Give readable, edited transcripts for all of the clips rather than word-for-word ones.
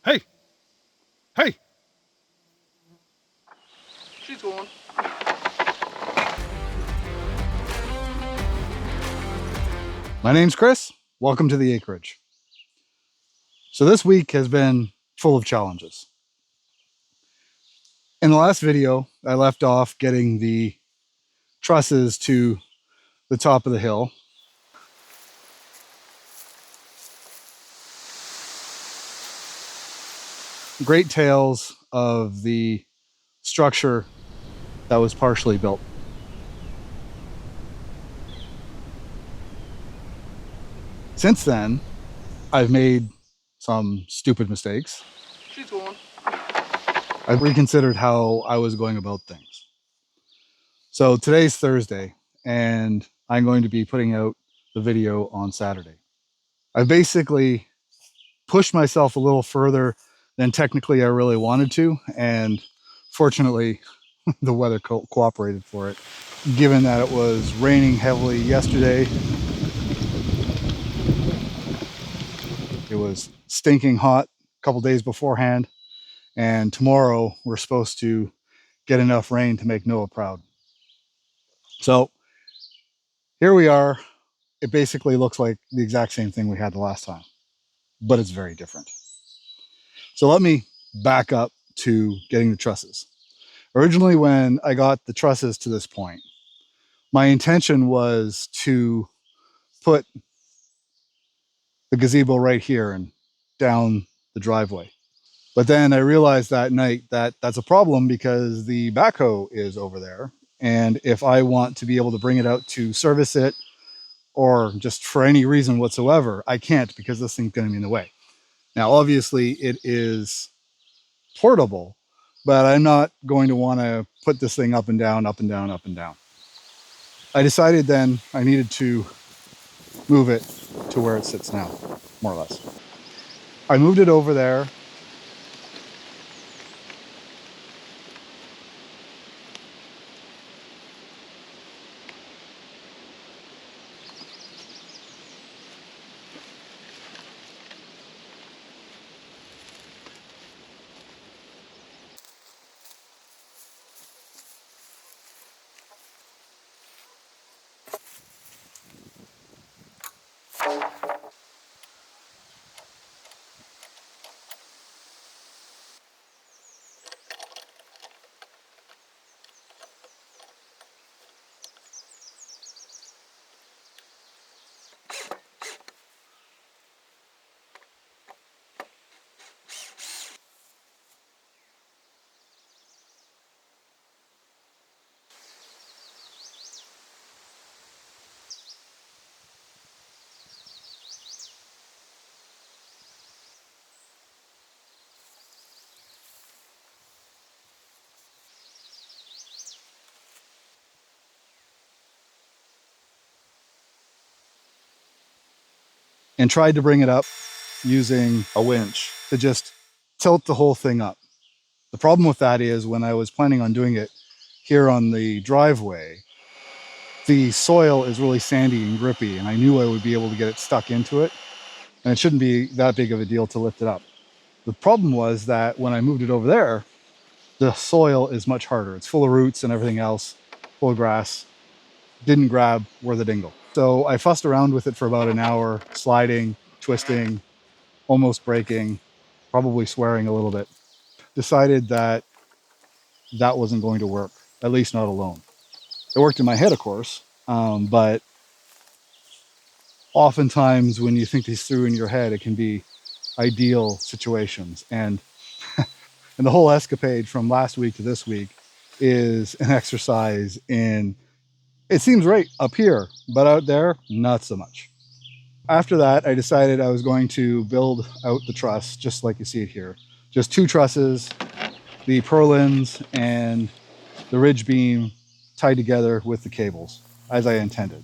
Hey! Hey! She's going. My name's Chris. Welcome to the acreage. So this week has been full of challenges. In the last video, I left off getting the trusses to the top of the hill. Great tales of the structure that was partially built. Since then, I've made some stupid mistakes. She's going. I've reconsidered how I was going about things. So today's Thursday, and I'm going to be putting out the video on Saturday. I basically pushed myself a little further than technically I really wanted to, and fortunately, the weather cooperated for it. Given that it was raining heavily yesterday, it was stinking hot a couple days beforehand, and tomorrow we're supposed to get enough rain to make Noah proud. So here we are. It basically looks like the exact same thing we had the last time, but it's very different. So let me back up to getting the trusses. Originally, when I got the trusses to this point, my intention was to put the gazebo right here and down the driveway. But then I realized that night that that's a problem because the backhoe is over there. And if I want to be able to bring it out to service it or just for any reason whatsoever, I can't because this thing's going to be in the way. Now, obviously, it is portable, but I'm not going to want to put this thing up and down, up and down, up and down. I decided then I needed to move it to where it sits now, more or less. I moved it over there. And tried to bring it up using a winch to just tilt the whole thing up. The problem with that is when I was planning on doing it here on the driveway, the soil is really sandy and grippy, and I knew I would be able to get it stuck into it, and it shouldn't be that big of a deal to lift it up. The problem was that when I moved it over there, the soil is much harder. It's full of roots and everything else, full of grass. Didn't grab worth a dingle. So I fussed around with it for about an hour, sliding, twisting, almost breaking, probably swearing a little bit. Decided that that wasn't going to work, at least not alone. It worked in my head, of course, but oftentimes when you think these through in your head, it can be ideal situations. And the whole escapade from last week to this week is an exercise in, it seems right up here, but out there, not so much. After that, I decided I was going to build out the truss, just like you see it here. Just two trusses, the purlins and the ridge beam tied together with the cables, as I intended.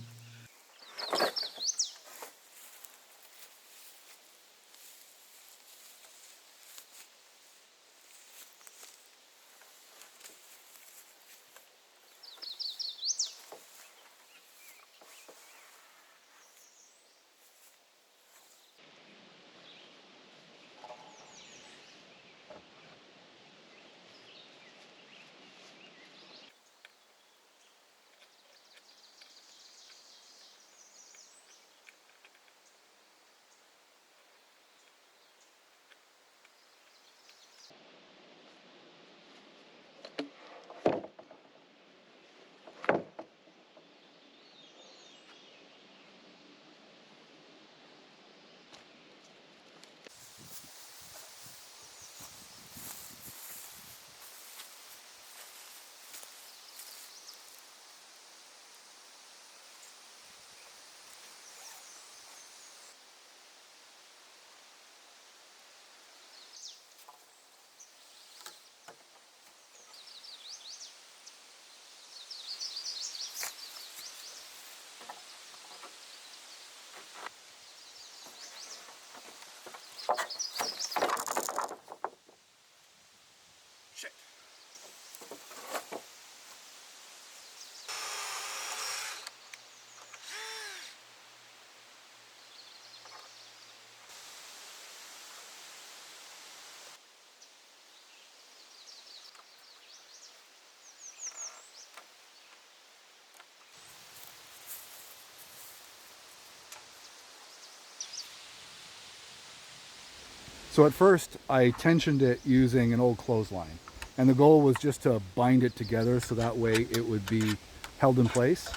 So at first I tensioned it using an old clothesline, and the goal was just to bind it together so that way it would be held in place.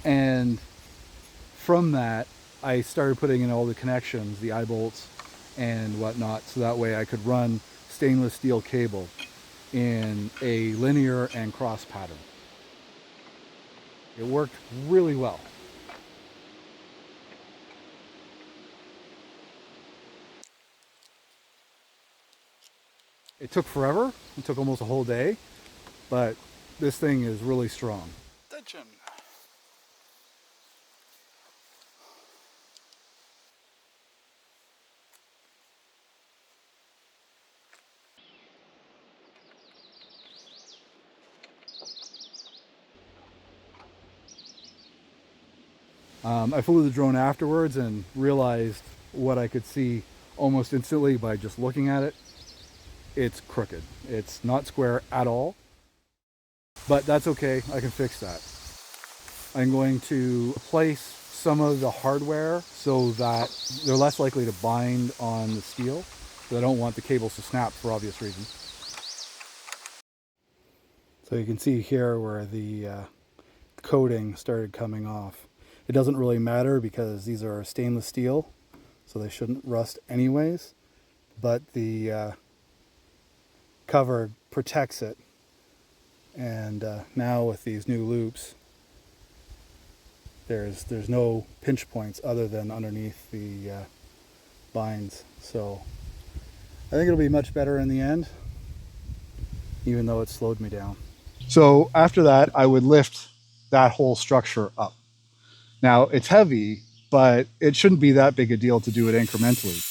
And from that, I started putting in all the connections, the eye bolts and whatnot, so that way I could run stainless steel cable in a linear and cross pattern. It worked really well. It took forever. It took almost a whole day, but this thing is really strong. Tension. I flew the drone afterwards and realized what I could see almost instantly by just looking at it. It's crooked. It's not square at all, but that's okay. I can fix that. I'm going to place some of the hardware so that they're less likely to bind on the steel. So I don't want the cables to snap for obvious reasons. So you can see here where the coating started coming off. It doesn't really matter because these are stainless steel, so they shouldn't rust anyways, but the cover protects it. And now with these new loops, there's no pinch points other than underneath the binds. So I think it'll be much better in the end, even though it slowed me down. So after that, I would lift that whole structure up. Now it's heavy, but it shouldn't be that big a deal to do it incrementally.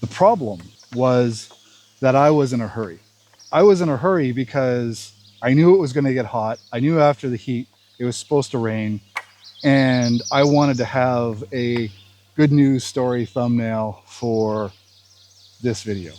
The problem was that I was in a hurry. I was in a hurry because I knew it was going to get hot. I knew after the heat it was supposed to rain, and I wanted to have a good news story thumbnail for this video.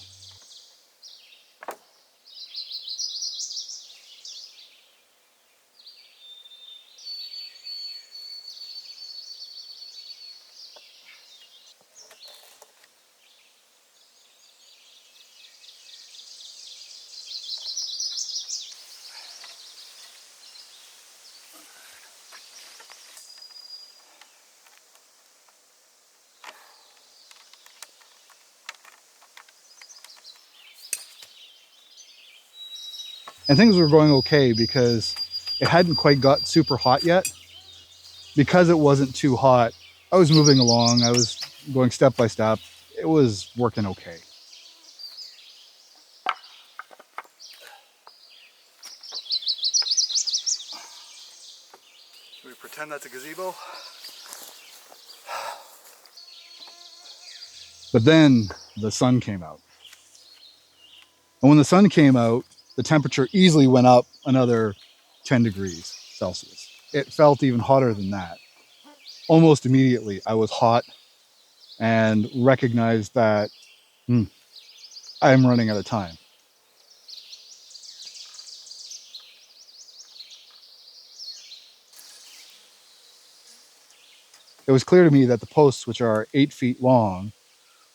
And things were going okay because it hadn't quite got super hot yet. Because it wasn't too hot, I was moving along. I was going step by step. It was working okay. Should we pretend that's a gazebo? But then the sun came out. And when the sun came out, the temperature easily went up another 10 degrees Celsius. It felt even hotter than that. Almost immediately, I was hot and recognized that I'm running out of time. It was clear to me that the posts, which are 8 feet long,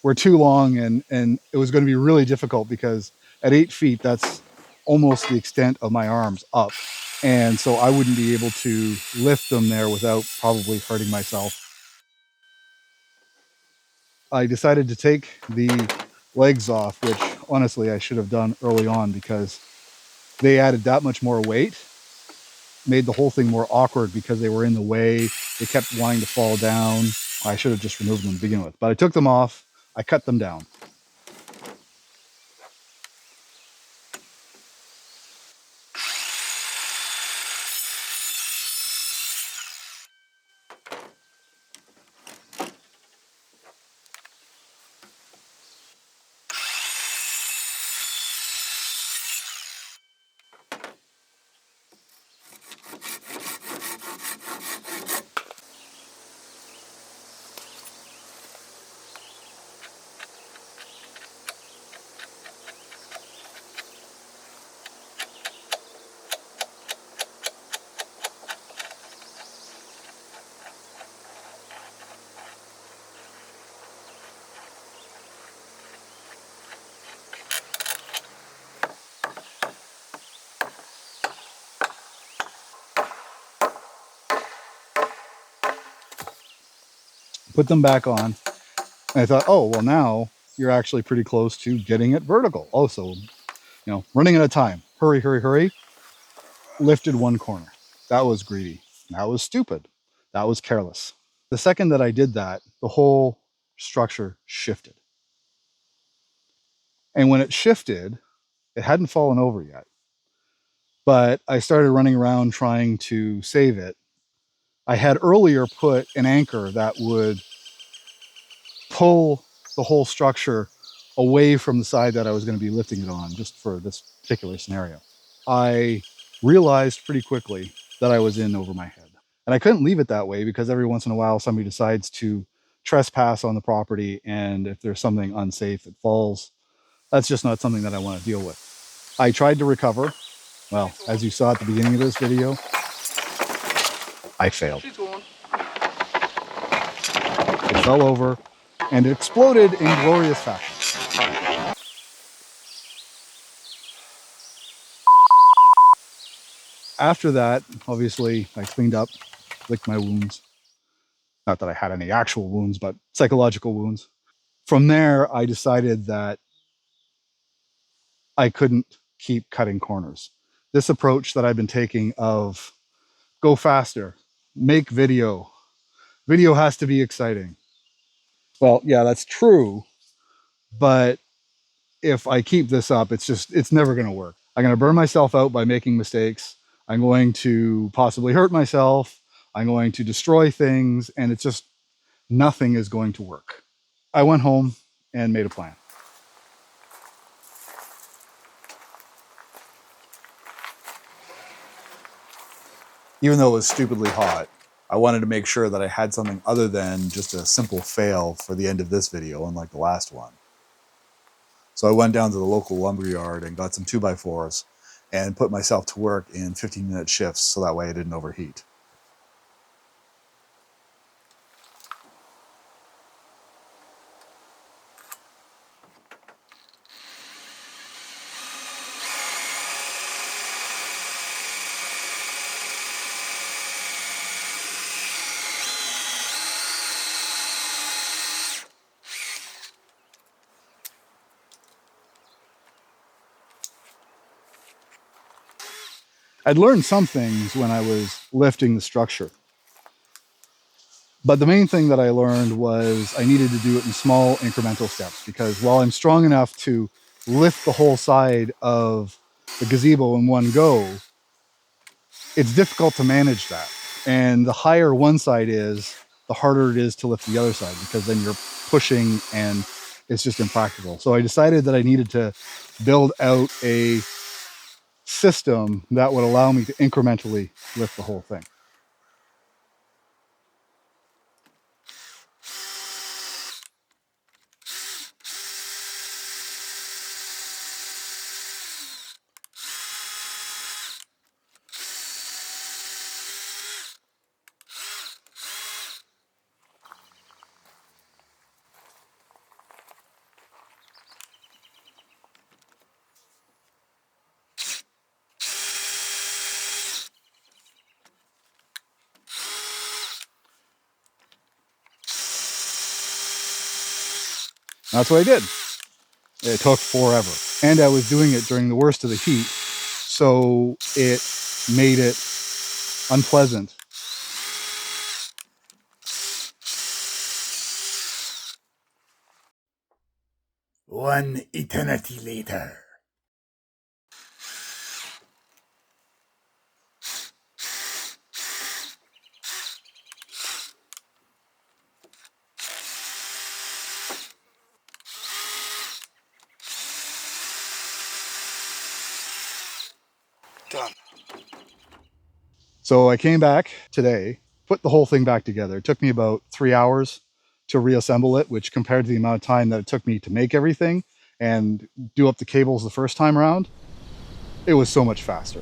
were too long, and it was going to be really difficult because at 8 feet, that's almost the extent of my arms up. And so I wouldn't be able to lift them there without probably hurting myself. I decided to take the legs off, which honestly I should have done early on because they added that much more weight, made the whole thing more awkward because they were in the way. They kept wanting to fall down. I should have just removed them to begin with, but I took them off. I cut them down. Put them back on. And I thought, oh, well, now you're actually pretty close to getting it vertical. Also, running out of time. Hurry, hurry, hurry. Lifted one corner. That was greedy. That was stupid. That was careless. The second that I did that, the whole structure shifted. And when it shifted, it hadn't fallen over yet. But I started running around trying to save it. I had earlier put an anchor that would pull the whole structure away from the side that I was going to be lifting it on, just for this particular scenario. I realized pretty quickly that I was in over my head. And I couldn't leave it that way because every once in a while somebody decides to trespass on the property, and if there's something unsafe that falls, that's just not something that I want to deal with. I tried to recover. Well, as you saw at the beginning of this video, I failed. She's going. It fell over and it exploded in glorious fashion. After that, obviously, I cleaned up, licked my wounds. Not that I had any actual wounds, but psychological wounds. From there, I decided that I couldn't keep cutting corners. This approach that I've been taking of go faster, make video. Video has to be exciting. Well, yeah, that's true. But if I keep this up, it's never going to work. I'm going to burn myself out by making mistakes. I'm going to possibly hurt myself. I'm going to destroy things, and it's just nothing is going to work. I went home and made a plan. Even though it was stupidly hot, I wanted to make sure that I had something other than just a simple fail for the end of this video, unlike the last one. So I went down to the local lumberyard and got some 2x4s and put myself to work in 15-minute shifts so that way I didn't overheat. I'd learned some things when I was lifting the structure. But the main thing that I learned was I needed to do it in small incremental steps, because while I'm strong enough to lift the whole side of the gazebo in one go, it's difficult to manage that. And the higher one side is, the harder it is to lift the other side, because then you're pushing and it's just impractical. So I decided that I needed to build out a system that would allow me to incrementally lift the whole thing. That's what I did. It took forever. And I was doing it during the worst of the heat, so it made it unpleasant. One eternity later. Done. So I came back today, put the whole thing back together. It took me about 3 hours to reassemble it, which compared to the amount of time that it took me to make everything and do up the cables the first time around, it was so much faster.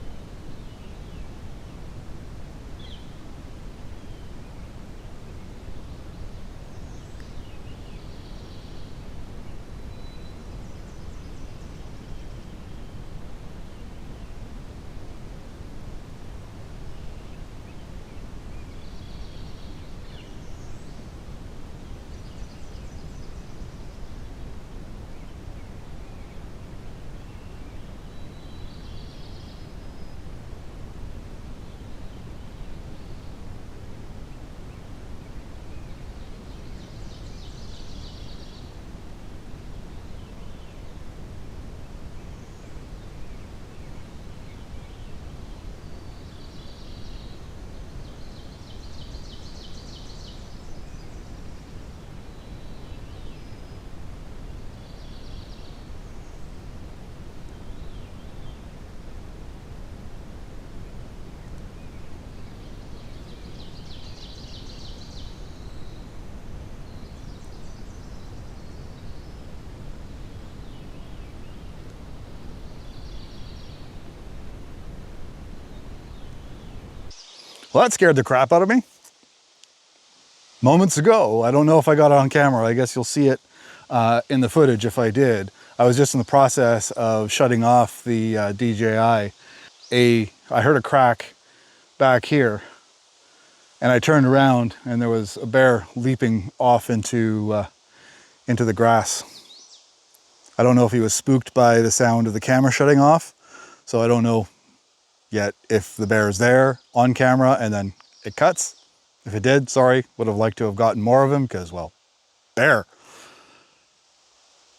Well, that scared the crap out of me. Moments ago, I don't know if I got it on camera. I guess you'll see it in the footage if I did. I was just in the process of shutting off the DJI. I heard a crack back here, and I turned around and there was a bear leaping off into the grass. I don't know if he was spooked by the sound of the camera shutting off, so I don't know yet if the bear is there on camera and then it cuts. If it did, sorry, would have liked to have gotten more of him because, well, bear.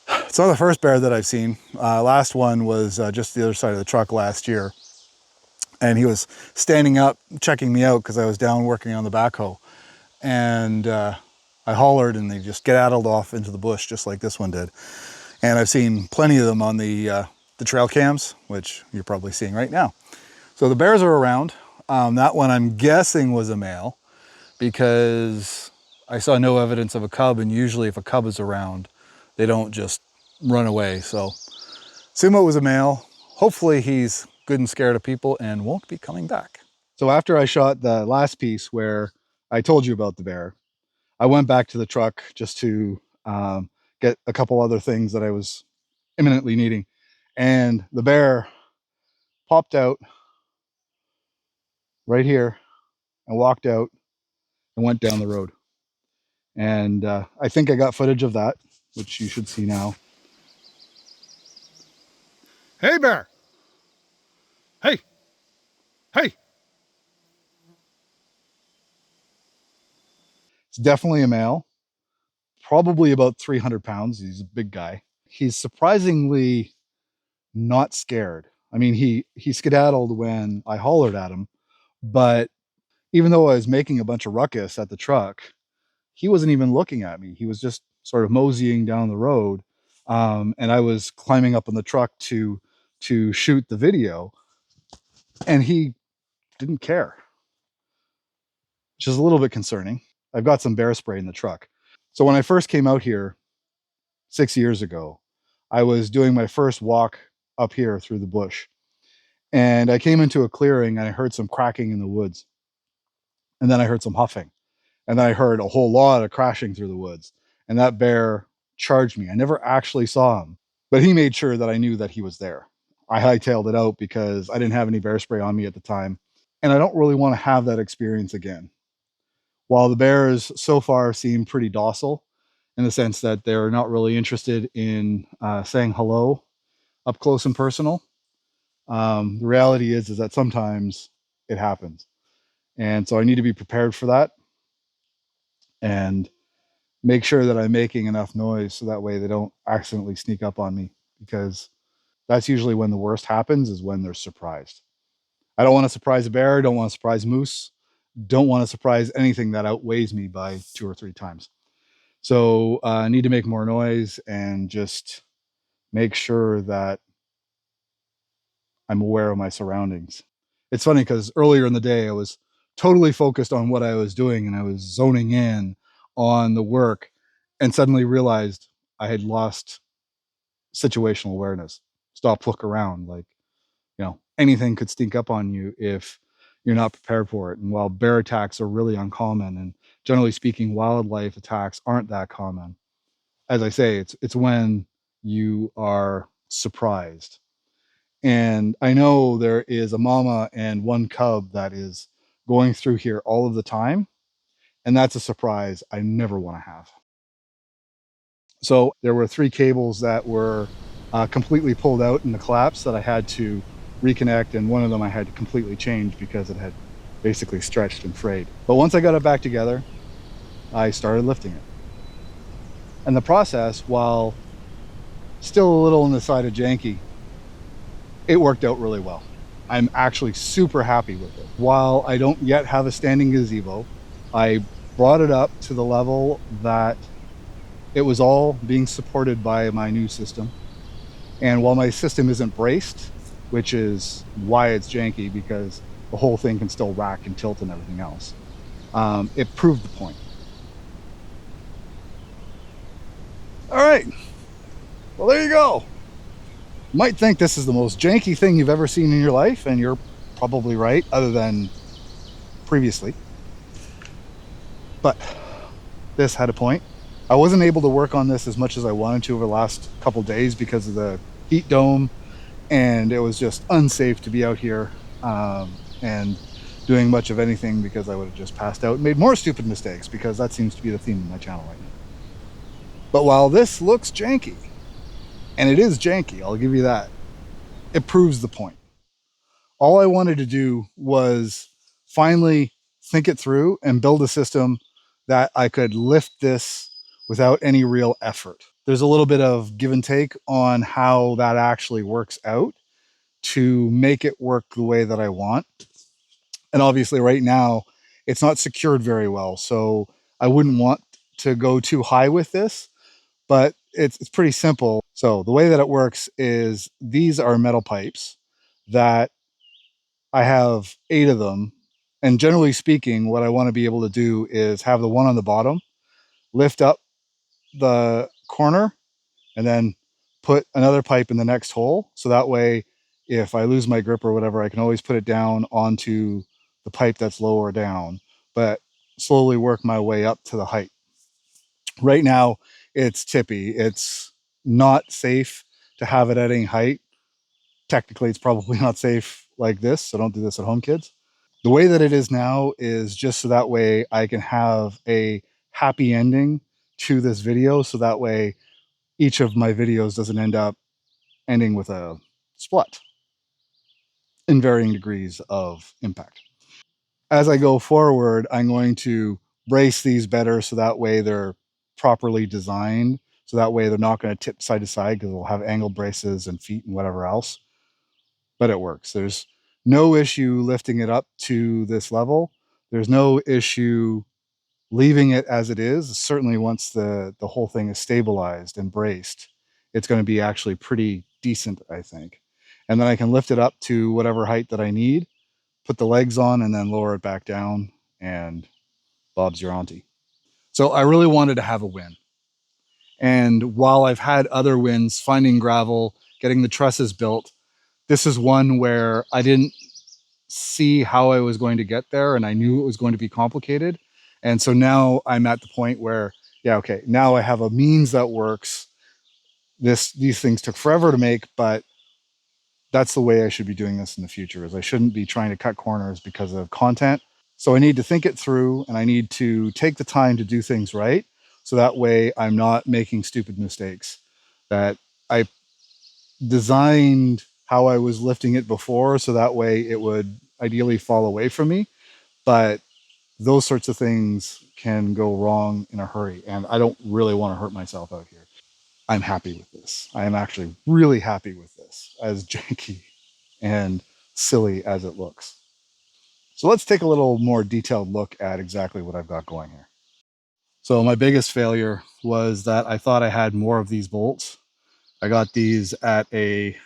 It's not the first bear that I've seen. Last one was just the other side of the truck last year. And he was standing up, checking me out because I was down working on the backhoe. And I hollered and they just skedaddled off into the bush just like this one did. And I've seen plenty of them on the trail cams, which you're probably seeing right now. So the bears are around. That one I'm guessing was a male because I saw no evidence of a cub, and usually if a cub is around, they don't just run away. So assume it was a male. Hopefully he's good and scared of people and won't be coming back. So after I shot the last piece where I told you about the bear, I went back to the truck just to get a couple other things that I was imminently needing. And the bear popped out right here and walked out and went down the road. And I think I got footage of that, which you should see now. Hey, bear. Hey. Hey. It's definitely a male, probably about 300 pounds. He's a big guy. He's surprisingly not scared. I mean, he skedaddled when I hollered at him, but even though I was making a bunch of ruckus at the truck, he wasn't even looking at me. He was just sort of moseying down the road, and I was climbing up on the truck to shoot the video, and he didn't care, which is a little bit concerning. I've got some bear spray in the truck. So when I first came out here 6 years ago, I was doing my first walk up here through the bush, and I came into a clearing and I heard some cracking in the woods, and then I heard some huffing, and then I heard a whole lot of crashing through the woods, and that bear charged me. I never actually saw him, but he made sure that I knew that he was there. I hightailed it out because I didn't have any bear spray on me at the time, and I don't really want to have that experience again. While the bears so far seem pretty docile in the sense that they're not really interested in saying hello up close and personal. The reality is that sometimes it happens. And so I need to be prepared for that and make sure that I'm making enough noise so that way they don't accidentally sneak up on me, because that's usually when the worst happens, is when they're surprised. I don't want to surprise a bear, don't want to surprise moose, don't want to surprise anything that outweighs me by 2 or 3 times. So I need to make more noise and just make sure that I'm aware of my surroundings. It's funny because earlier in the day, I was totally focused on what I was doing and I was zoning in on the work, and suddenly realized I had lost situational awareness. Stop, look around. Like, anything could sneak up on you if you're not prepared for it. And while bear attacks are really uncommon, and generally speaking, wildlife attacks aren't that common, as I say, it's when you are surprised. And I know there is a mama and one cub that is going through here all of the time, and that's a surprise I never want to have. So there were 3 cables that were completely pulled out in the collapse that I had to reconnect, and one of them I had to completely change because it had basically stretched and frayed. But once I got it back together, I started lifting it. And the process, while still a little on the side of janky, it worked out really well. I'm actually super happy with it. While I don't yet have a standing gazebo, I brought it up to the level that it was all being supported by my new system. And while my system isn't braced, which is why it's janky, because the whole thing can still rack and tilt and everything else, it proved the point. All right. Well, there you go. You might think this is the most janky thing you've ever seen in your life, and you're probably right, other than previously. But this had a point. I wasn't able to work on this as much as I wanted to over the last couple days because of the heat dome, and it was just unsafe to be out here and doing much of anything, because I would have just passed out and made more stupid mistakes, because that seems to be the theme of my channel right now. But while this looks janky, and it is janky, I'll give you that, it proves the point. All I wanted to do was finally think it through and build a system that I could lift this without any real effort. There's a little bit of give and take on how that actually works out to make it work the way that I want. And obviously right now it's not secured very well, so I wouldn't want to go too high with this, but it's pretty simple. So the way that it works is these are metal pipes that I have 8 of them. And generally speaking, what I want to be able to do is have the one on the bottom lift up the corner and then put another pipe in the next hole. So that way, if I lose my grip or whatever, I can always put it down onto the pipe that's lower down, but slowly work my way up to the height. Right now, it's tippy. It's not safe to have it at any height. Technically, it's probably not safe like this, so don't do this at home, kids. The way that it is now is just so that way I can have a happy ending to this video, so that way each of my videos doesn't end up ending with a split in varying degrees of impact. As I go forward, I'm going to brace these better so that way they're properly designed, so that way they're not going to tip side to side, because we'll have angle braces and feet and whatever else. But it works. There's no issue lifting it up to this level. There's no issue leaving it as it is. Certainly once the whole thing is stabilized and braced, it's going to be actually pretty decent, I think. And then I can lift it up to whatever height that I need, put the legs on, and then lower it back down, and Bob's your auntie. So I really wanted to have a win. And while I've had other wins finding gravel, getting the trusses built, this is one where I didn't see how I was going to get there, and I knew it was going to be complicated. And so now I'm at the point where, yeah, okay, now I have a means that works. These things took forever to make, but that's the way I should be doing this in the future. Is I shouldn't be trying to cut corners because of content. So I need to think it through, and I need to take the time to do things right, So that way I'm not making stupid mistakes. That I designed how I was lifting it before, so that way it would ideally fall away from me. But those sorts of things can go wrong in a hurry, and I don't really want to hurt myself out here. I'm happy with this. I am actually really happy with this, as janky and silly as it looks. So let's take a little more detailed look at exactly what I've got going here. So my biggest failure was that I thought I had more of these bolts. I got these at a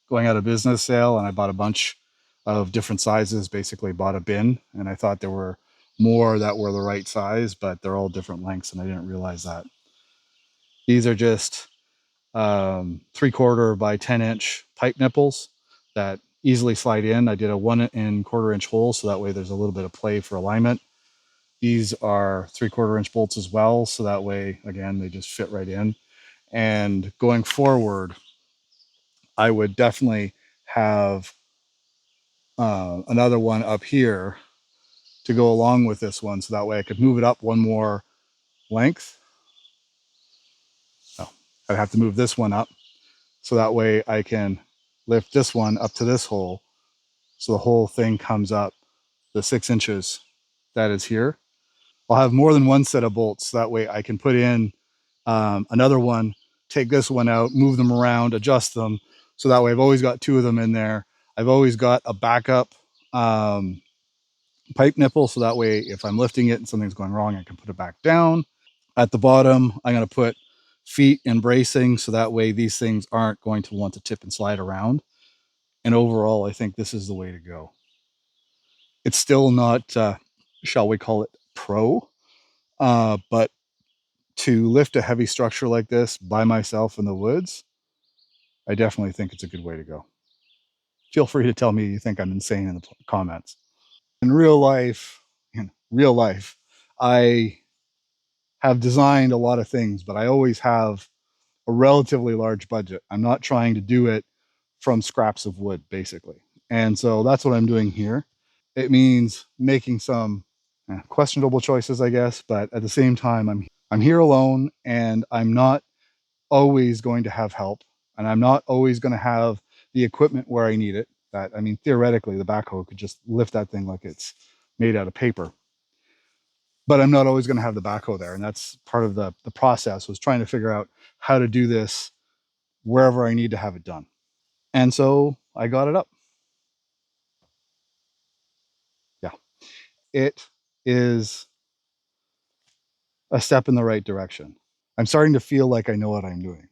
going out of business sale, and I bought a bunch of different sizes, basically bought a bin, and I thought there were more that were the right size, but they're all different lengths, and I didn't realize that. These are just 3/4 by 10-inch pipe nipples that easily slide in. I did a 1 1/4 inch hole, so that way there's a little bit of play for alignment. These are 3/4 inch bolts as well, so that way, again, they just fit right in. And going forward, I would definitely have another one up here to go along with this one, so that way I could move it up one more length. Oh, I'd have to move this one up, so that way I can lift this one up to this hole, so the whole thing comes up the 6 inches that is here. I'll have more than one set of bolts, so that way I can put in another one, take this one out, move them around, adjust them, so that way I've always got two of them in there. I've always got a backup pipe nipple, so that way if I'm lifting it and something's going wrong, I can put it back down. At the bottom, I'm going to put feet and bracing, so that way these things aren't going to want to tip and slide around. And overall, I think this is the way to go. It's still not, shall we call it, pro, but to lift a heavy structure like this by myself in the woods, I definitely think it's a good way to go. Feel free to tell me you think I'm insane in the comments. In real life, I have designed a lot of things, but I always have a relatively large budget. I'm not trying to do it from scraps of wood, basically. And so that's what I'm doing here. It means making some questionable choices, I guess, but at the same time, I'm here alone, and I'm not always going to have help, and I'm not always going to have the equipment where I need it. That, I mean, theoretically, the backhoe could just lift that thing like it's made out of paper, but I'm not always going to have the backhoe there, and that's part of the process, was trying to figure out how to do this wherever I need to have it done. And so I got it up. Yeah, it is a step in the right direction. I'm starting to feel like I know what I'm doing,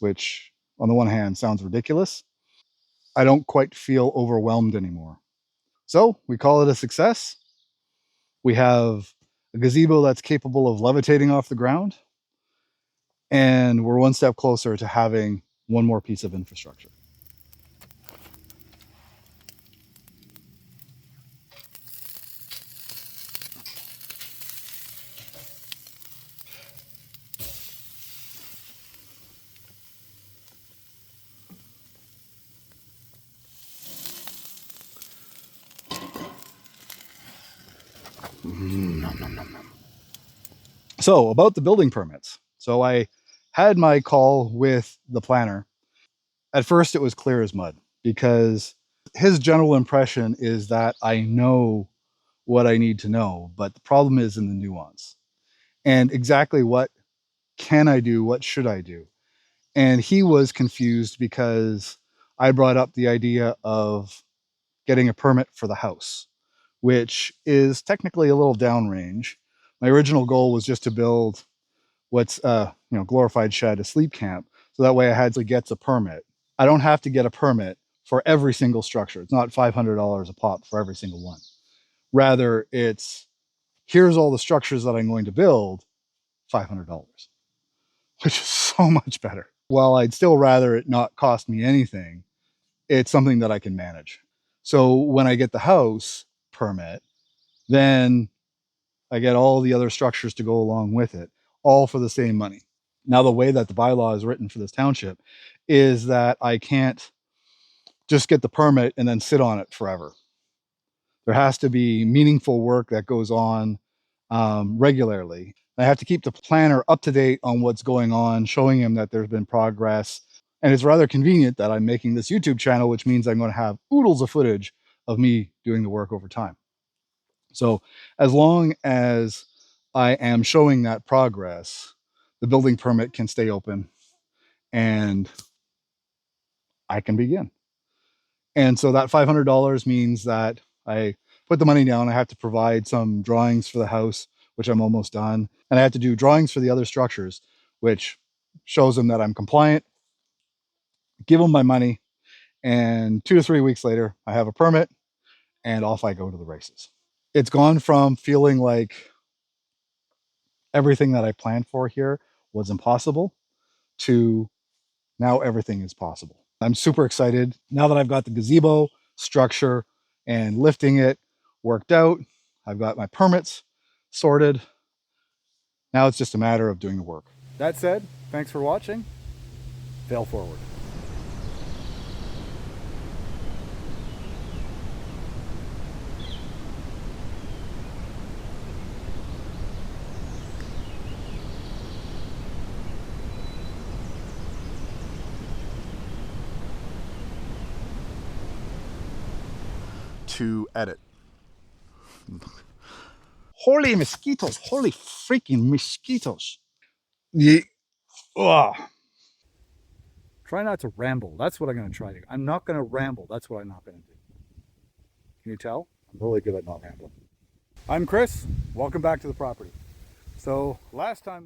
which on the one hand sounds ridiculous. I don't quite feel overwhelmed anymore. So we call it a success. We have a gazebo that's capable of levitating off the ground, and we're one step closer to having one more piece of infrastructure. So about the building permits. So I had my call with the planner. At first, it was clear as mud, because his general impression is that I know what I need to know, but the problem is in the nuance and exactly what can I do, what should I do. And he was confused because I brought up the idea of getting a permit for the house, which is technically a little downrange. My original goal was just to build what's glorified shed, a sleep camp, so that way I had to get a permit. I don't have to get a permit for every single structure. It's not $500 a pop for every single one. Rather, it's here's all the structures that I'm going to build, $500, which is so much better. While I'd still rather it not cost me anything, it's something that I can manage. So when I get the house permit, then I get all the other structures to go along with it, all for the same money. Now, the way that the bylaw is written for this township is that I can't just get the permit and then sit on it forever. There has to be meaningful work that goes on regularly. I have to keep the planner up to date on what's going on, showing him that there's been progress. And it's rather convenient that I'm making this YouTube channel, which means I'm going to have oodles of footage of me doing the work over time. So as long as I am showing that progress, the building permit can stay open and I can begin. And so that $500 means that I put the money down. I have to provide some drawings for the house, which I'm almost done. And I have to do drawings for the other structures, which shows them that I'm compliant, give them my money. And 2 to 3 weeks later, I have a permit and off I go to the races. It's gone from feeling like everything that I planned for here was impossible to now everything is possible. I'm super excited now that I've got the gazebo structure and lifting it worked out. I've got my permits sorted. Now it's just a matter of doing the work. That said, thanks for watching. Fail forward. To edit. Holy mosquitoes, holy freaking mosquitoes. Ugh. Try not to ramble. That's what I'm going to try to do. I'm not going to ramble. That's what I'm not going to do. Can you tell? I'm really good at not rambling. I'm Chris. Welcome back to the property. So last time